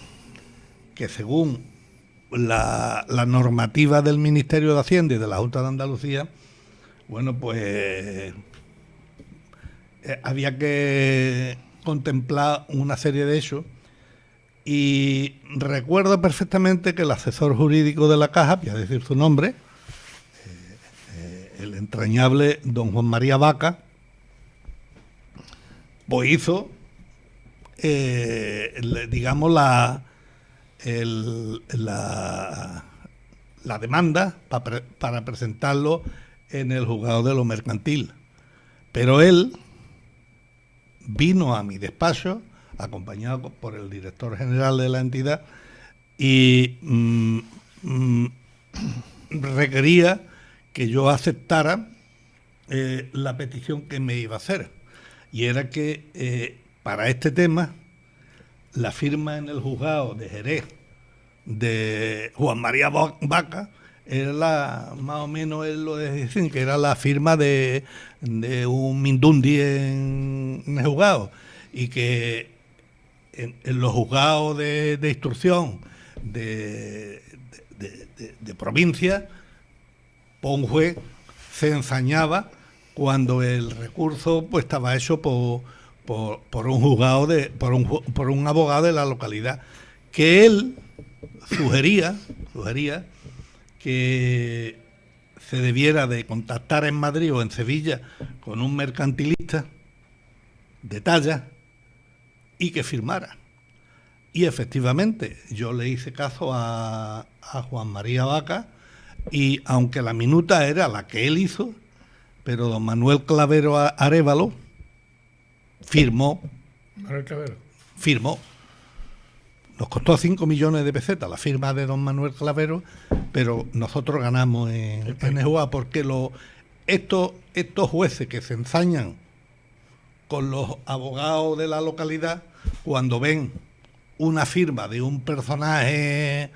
que según la normativa del Ministerio de Hacienda y de la Junta de Andalucía, bueno, pues había que contemplar una serie de hechos. Y recuerdo perfectamente que el asesor jurídico de la caja, voy a decir su nombre, el entrañable don Juan María Vaca, pues hizo, digamos, la demanda para presentarlo en el juzgado de lo mercantil. Pero él vino a mi despacho, acompañado por el director general de la entidad, y requería que yo aceptara la petición que me iba a hacer, y era que para este tema la firma en el juzgado de Jerez de Juan María Vaca era más o menos, él lo dicen, que era la firma de un mindundi en el juzgado, y que en los juzgados de instrucción de provincia, un juez se ensañaba cuando el recurso pues estaba hecho por un juzgado por un abogado de la localidad, que él sugería que se debiera de contactar en Madrid o en Sevilla con un mercantilista de talla y que firmara. Y efectivamente, yo le hice caso a Juan María Vaca, y aunque la minuta era la que él hizo, pero don Manuel Clavero Arévalo firmó. Manuel Clavero. Firmó. Nos costó 5 millones de pesetas la firma de don Manuel Clavero, pero nosotros ganamos en EJUA, porque estos jueces que se ensañan con los abogados de la localidad, cuando ven una firma de un personaje,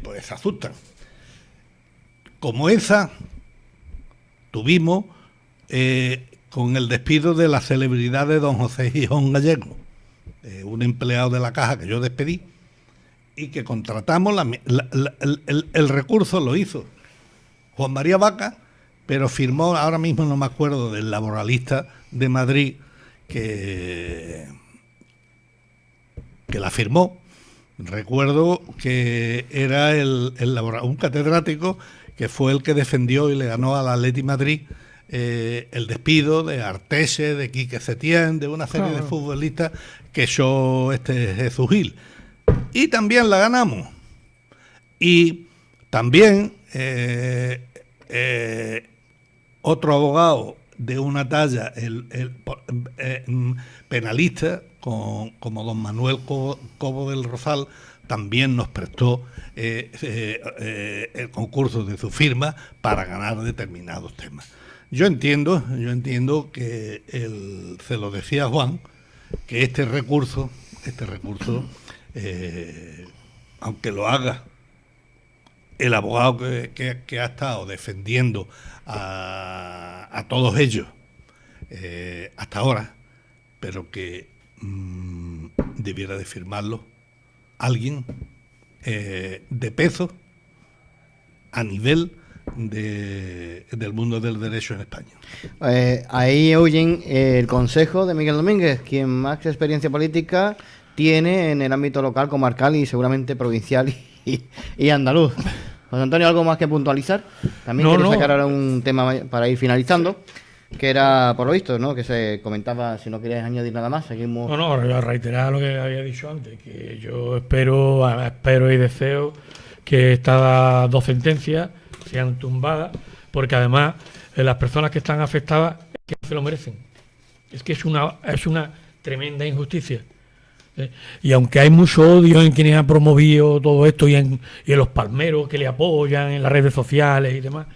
pues se asustan. Como esa, tuvimos con el despido de la celebridad de don José Gijón Gallego, un empleado de la Caja que yo despedí, y que contratamos, el recurso lo hizo Juan María Vaca, pero firmó, ahora mismo no me acuerdo del laboralista de Madrid que la firmó. Recuerdo que era un catedrático que fue el que defendió y le ganó al Atleti Madrid el despido de Arteche, de Quique Setién, de una serie de futbolistas que echó Jesús Gil. Y también la ganamos. Y también otro abogado de una talla, penalista, como don Manuel Cobo del Rosal, también nos prestó el concurso de su firma para ganar determinados temas. Yo entiendo que se lo decía Juan, que este recurso, aunque lo haga el abogado que ha estado defendiendo a todos ellos hasta ahora, pero que debiera de firmarlo alguien de peso a nivel del mundo del derecho en España. Ahí oyen el consejo de Miguel Domínguez, quien más experiencia política tiene en el ámbito local, comarcal y seguramente provincial y andaluz. José Antonio, ¿algo más que puntualizar? También quiero sacar ahora un tema para ir finalizando, que era, por lo visto, ¿no?, que se comentaba, si no querías añadir nada más, seguimos... No, a reiterar lo que había dicho antes, que yo espero y deseo que estas dos sentencias sean tumbadas, porque además las personas que están afectadas es que se lo merecen. Es que es una tremenda injusticia. Y aunque hay mucho odio en quienes han promovido todo esto y en los palmeros que le apoyan en las redes sociales y demás,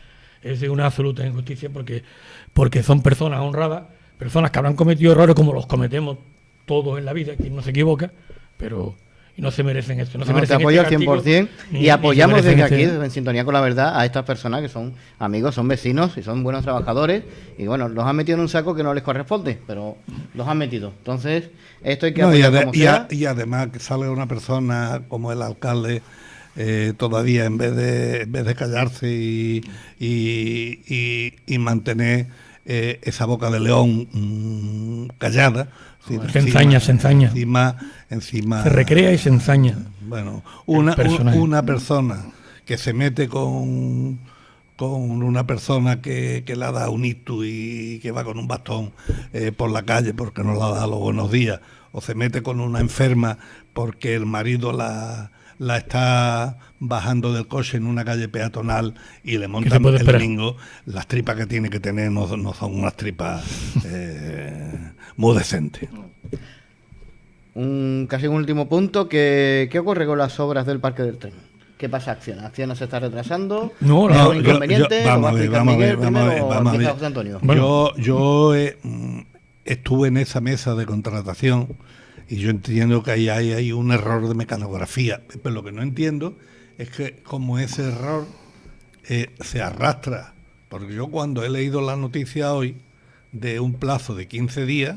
es una absoluta injusticia porque son personas honradas, personas que habrán cometido errores como los cometemos todos en la vida, quien no se equivoca, pero y no se merecen esto. No se merecen te apoyo al 100% y apoyamos desde aquí, este... en sintonía con la verdad, a estas personas que son amigos, son vecinos y son buenos trabajadores, y bueno, los han metido en un saco que no les corresponde, pero los han metido. Entonces, esto hay que apoyar como sea. Y además que salga una persona como el alcalde, todavía en vez de callarse y mantener esa boca de león callada. Se ensaña. Encima se recrea y se ensaña. Bueno, una persona que se mete con una persona que le ha dado un ictus y que va con un bastón por la calle porque no le ha dado los buenos días, o se mete con una enferma porque el marido la está bajando del coche en una calle peatonal y le montan el domingo, las tripas que tiene que tener no son unas tripas muy decentes. Casi un último punto, ¿qué ocurre con las obras del Parque del Tren? ¿Qué pasa, Acciona? ¿Acciona se está retrasando? No, ¿Es un inconveniente? Vamos a ver. José Antonio? Bueno. Yo estuve en esa mesa de contratación y yo entiendo que ahí hay un error de mecanografía, pero lo que no entiendo es que como ese error se arrastra, porque yo cuando he leído la noticia hoy de un plazo de 15 días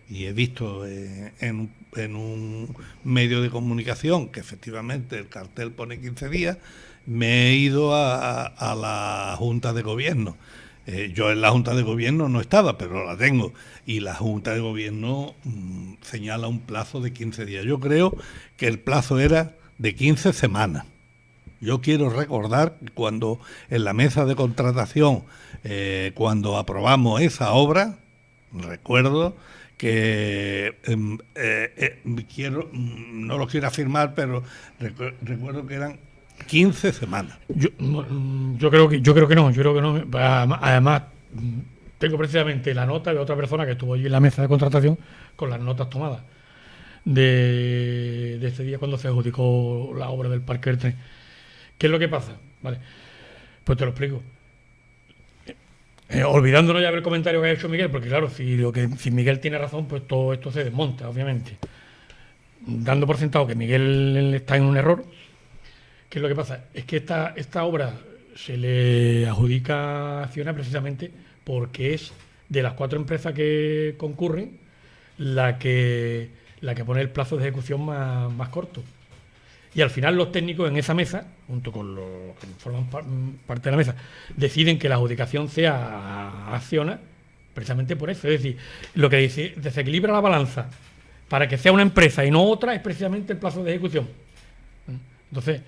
y he visto en un medio de comunicación que efectivamente el cartel pone 15 días, me he ido a la Junta de Gobierno. Yo en la Junta de Gobierno no estaba, pero la tengo, y la Junta de Gobierno señala un plazo de 15 días. Yo creo que el plazo era de 15 semanas. Yo quiero recordar que cuando en la mesa de contratación, cuando aprobamos esa obra, recuerdo que no lo quiero afirmar, pero recuerdo que eran 15 semanas. Yo creo que no. Además, tengo precisamente la nota de otra persona que estuvo allí en la mesa de contratación con las notas tomadas de este día cuando se adjudicó la obra del Parque del Tren. ¿Qué es lo que pasa? Vale, pues te lo explico. Olvidándonos ya del comentario que ha hecho Miguel, porque claro, si Miguel tiene razón, pues todo esto se desmonta, obviamente. Dando por sentado que Miguel está en un error, ¿qué es lo que pasa? Es que esta obra se le adjudica a Acciona precisamente porque es de las 4 empresas que concurren la que pone el plazo de ejecución más corto. Y al final los técnicos en esa mesa, junto con los que forman parte de la mesa, deciden que la adjudicación sea a Acciona precisamente por eso. Es decir, lo que desequilibra la balanza para que sea una empresa y no otra es precisamente el plazo de ejecución. Entonces,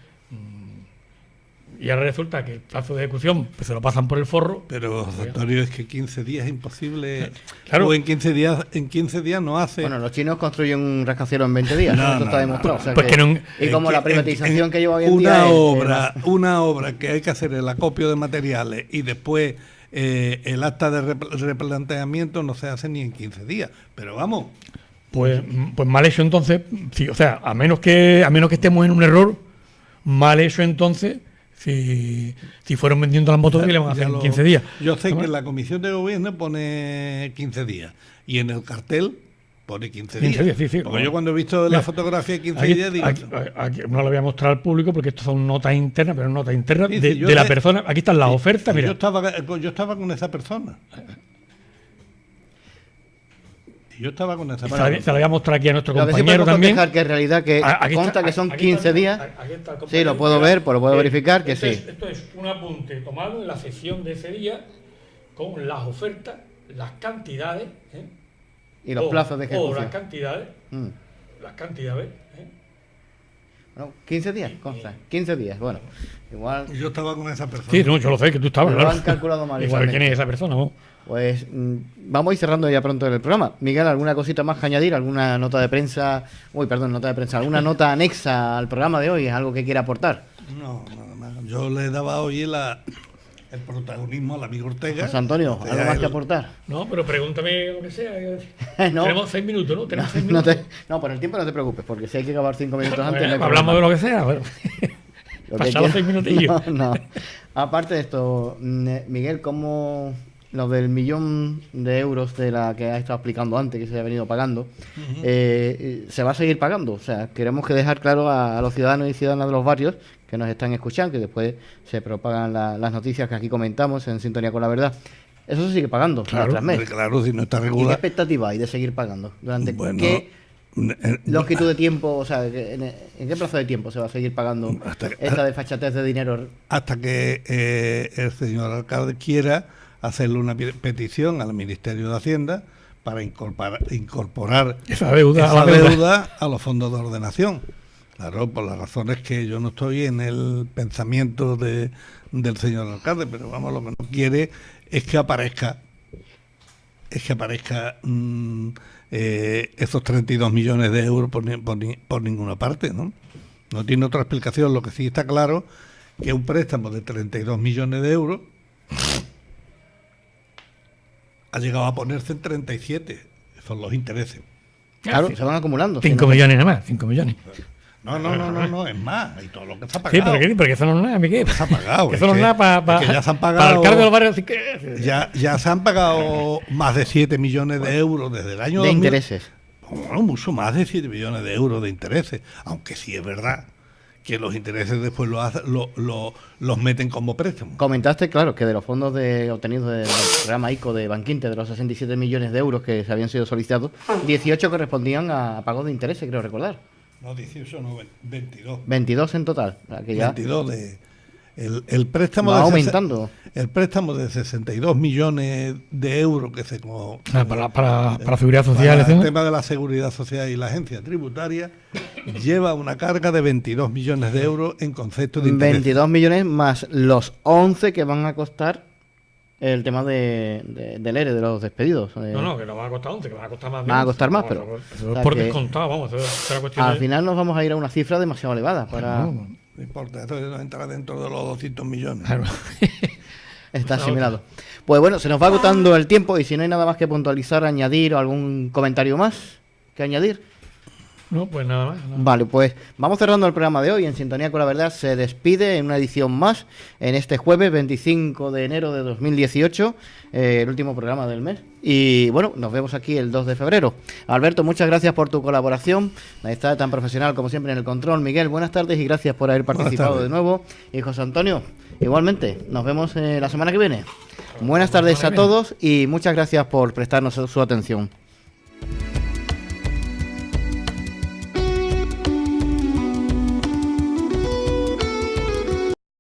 y ahora resulta que el plazo de ejecución pues se lo pasan por el forro. Pero, Antonio, es que 15 días es imposible. Claro. O en 15 días no hace. Bueno, los chinos construyen un rascacielos en 20 días. Eso está demostrado. O sea pues y como la privatización que lleva hoy en una obra que hay que hacer el acopio de materiales y después el acta de replanteamiento no se hace ni en 15 días. Pero vamos. Pues mal hecho entonces. Sí, o sea, a menos que estemos en un error, mal hecho entonces. Si fueron vendiendo las motos, que le van a hacer en 15 días. Yo sé que en la comisión de gobierno pone 15 días y en el cartel pone 15 días. Sí. Porque yo cuando he visto la fotografía de 15 días digo... Aquí no lo voy a mostrar al público porque esto son notas internas, pero notas internas de la persona. Aquí están las ofertas, mira. Yo estaba con esa persona. Yo estaba con esa persona. Se la voy a mostrar aquí a nuestro compañero compañero también. Que en realidad consta que son 15 días. Sí, lo puedo ver, pues lo puedo verificar que sí. Esto es un apunte tomado en la sesión de ese día con las ofertas, las cantidades y los plazos de ejecución. O las cantidades. Las cantidades. Bueno, 15 días, consta. 15 días, bueno. Igual. Yo estaba con esa persona. Sí, no, yo lo sé que tú estabas. Lo han calculado mal. Igual, ¿quién es esa persona? ¿No? Pues vamos a ir cerrando ya pronto el programa. Miguel, ¿alguna cosita más que añadir? ¿Alguna nota de prensa? ¿Alguna nota anexa al programa de hoy? ¿Es algo que quiera aportar? No, nada más. Yo le daba hoy el protagonismo al amigo Ortega. José Antonio, ¿algo más que aportar? No, pero pregúntame lo que sea. No. Tenemos 6 minutos, ¿no? Tenemos 6 minutos. No, por el tiempo no te preocupes, porque si hay que acabar 5 minutos antes... hablamos de lo que sea. Bueno. Pasamos 6 minutillos. No. Aparte de esto, Miguel, ¿cómo lo del 1.000.000 de euros de la que ha estado explicando antes, que se ha venido pagando, se va a seguir pagando? O sea, queremos que dejar claro a los ciudadanos y ciudadanas de los barrios que nos están escuchando, que después se propagan las noticias que aquí comentamos en Sintonía con la Verdad. Eso se sigue pagando mes tras mes. Claro, si no está regular. ¿Y qué expectativa hay de seguir pagando? ¿Durante qué longitud de tiempo, o sea, en qué plazo de tiempo se va a seguir pagando esta desfachatez de dinero? Hasta que el señor alcalde quiera hacerle una petición al Ministerio de Hacienda para incorporar esa deuda a los fondos de ordenación. Claro, por las razones que yo no estoy en el pensamiento del señor alcalde, pero vamos, lo que no quiere es que aparezca esos 32 millones de euros por ninguna parte, ¿no? No tiene otra explicación. Lo que sí está claro que un préstamo de 32 millones de euros ha llegado a ponerse en 37. Son los intereses. Claro, se van acumulando. 5 millones nada más, 5 millones. No, es más. Y todo lo que está pagado. Sí, porque eso no es nada, Miguel. Está pagado. Eso no es nada para ya se han pagado. Para el alcalde de los barrios. Ya se han pagado más de 7 millones de euros desde el año 2000. De intereses. Bueno, mucho más de 7 millones de euros de intereses. Aunque sí es verdad que los intereses después los meten como préstamos. Comentaste, claro, que de los fondos obtenidos del programa ICO de Banquinte, de los 67 millones de euros que se habían sido solicitados, 18 correspondían a pagos de intereses, creo recordar. No, 18 no, 22. 22 en total. Que ya 22 el préstamo va aumentando. El préstamo de 62 millones de euros que se para seguridad social, para el tema de la seguridad social y la agencia tributaria lleva una carga de 22 millones de euros en concepto de interés. 22 millones más los 11 que van a costar el tema del ERE, de los despedidos. No, que no va a costar 11, que va a costar más. Va a costar más, pero... Eso es por descontado, vamos. Será cuestión al final nos vamos a ir a una cifra demasiado elevada para... No importa, esto no entra dentro de los 200 millones. Claro. Está asimilado. Pues bueno, se nos va agotando el tiempo y si no hay nada más que puntualizar, añadir o algún comentario más que añadir. No, pues nada más. Vale, pues vamos cerrando el programa de hoy. En Sintonía con la Verdad se despide en una edición más en este jueves 25 de enero de 2018, el último programa del mes. Y bueno, nos vemos aquí el 2 de febrero. Alberto, muchas gracias por tu colaboración. Ahí está, tan profesional como siempre en el control. Miguel, buenas tardes y gracias por haber participado de nuevo. Y José Antonio, igualmente, nos vemos la semana que viene. Buenas tardes a todos y muchas gracias por prestarnos su atención.